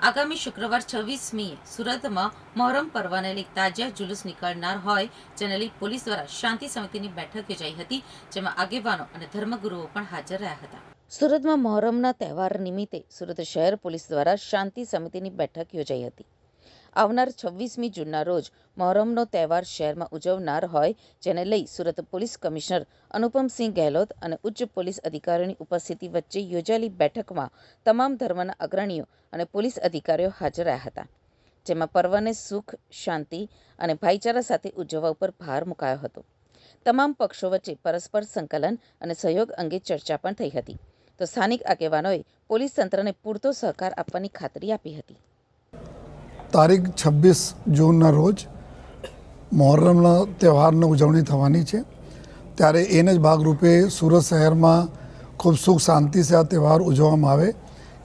આગામી શુક્રવાર 26મીએ સુરતમાં મહોરમ પર્વને લઈ તાજિયા જુલુસ નીકળનાર હોય, જેને લઈ પોલીસ દ્વારા શાંતિ સમિતિની બેઠક યોજાઈ હતી, જેમાં આગેવાનો અને ધર્મગુરુઓ પણ હાજર રહ્યા હતા. સુરતમાં મહોરમના તહેવાર નિમિત્તે સુરત શહેર પોલીસ દ્વારા શાંતિ સમિતિની બેઠક યોજાઈ હતી. આવનાર 26મી જૂનના રોજ મહોરમનો તહેવાર શહેરમાં ઉજવનાર હોય, જેને લઈ સુરત પોલીસ કમિશનર અનુપમસિંહ ગેહલોત અને ઉચ્ચ પોલીસ અધિકારીઓની ઉપસ્થિતિ વચ્ચે યોજાયેલી બેઠકમાં તમામ ધર્મના અગ્રણીઓ અને પોલીસ અધિકારીઓ હાજર રહ્યા હતા, જેમાં પર્વને સુખ, શાંતિ અને ભાઈચારા સાથે ઉજવવા ઉપર ભાર મુકાયો હતો. તમામ પક્ષો વચ્ચે પરસ્પર સંકલન અને સહયોગ અંગે ચર્ચા પણ થઈ હતી, તો સ્થાનિક આગેવાનોએ પોલીસ તંત્રને પૂરતો સહકાર આપવાની ખાતરી આપી હતી. તારીખ 26 જૂનના રોજ મહોરમના તહેવારની ઉજવણી થવાની છે, ત્યારે એને જ ભાગરૂપે સુરત શહેરમાં ખૂબ સુખ શાંતિ સે આ તહેવાર ઉજવવામાં આવે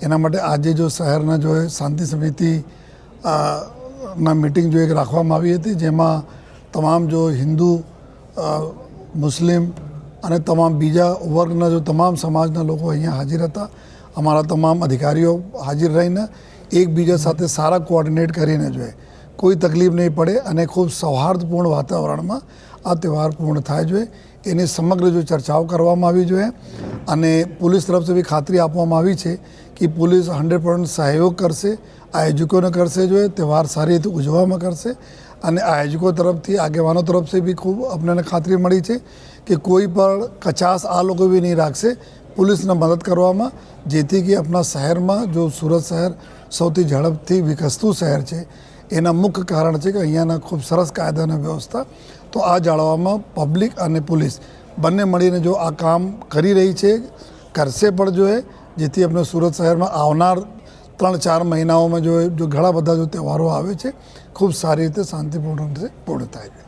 એના માટે આજે જો શહેરના જો શાંતિ સમિતિ ના મીટિંગ જો એક રાખવામાં આવી હતી, જેમાં તમામ જો હિન્દુ, મુસ્લિમ અને તમામ બીજા વર્ગના જો તમામ સમાજના લોકો અહીંયા હાજર હતા. અમારા તમામ અધિકારીઓ હાજર રહીને એકબીજા સાથે સારા કોઓર્ડિનેટ કરીને જોઈએ કોઈ તકલીફ નહીં પડે અને ખૂબ સૌહાર્દપૂર્ણ વાતાવરણમાં આ તહેવાર પૂર્ણ થાય જોઈએ, એની સમગ્ર જો ચર્ચાઓ કરવામાં આવી જોઈએ. અને પોલીસ તરફથી બી ખાતરી આપવામાં આવી છે કે પોલીસ 100% સહયોગ કરશે, આયોજકોને કરશે જોઈએ, તહેવાર સારી રીતે ઉજવવામાં કરશે. અને આયોજકો તરફથી, આગેવાનો તરફથી બી ખૂબ આપણને ખાતરી મળી છે કે કોઈ પણ કચાશ આ લોકો બી નહીં રાખશે પોલીસને મદદ કરવામાં, જેથી કે આપણા શહેરમાં જો સુરત શહેર સૌથી ઝડપથી વિકસતું શહેર છે, એના મુખ્ય કારણ છે કે અહીંયાના ખૂબ સરસ કાયદા અને વ્યવસ્થા. તો આ જાળવવામાં પબ્લિક અને પોલીસ બંને મળીને જો આ કામ કરી રહી છે, કરશે પણ જોઈએ, જેથી આપણે સુરત શહેરમાં આવનાર 3-4 મહિનાઓમાં જો ઘણા બધા જો તહેવારો આવે છે, ખૂબ સારી રીતે શાંતિપૂર્ણ રીતે પૂર્ણ થાય છે.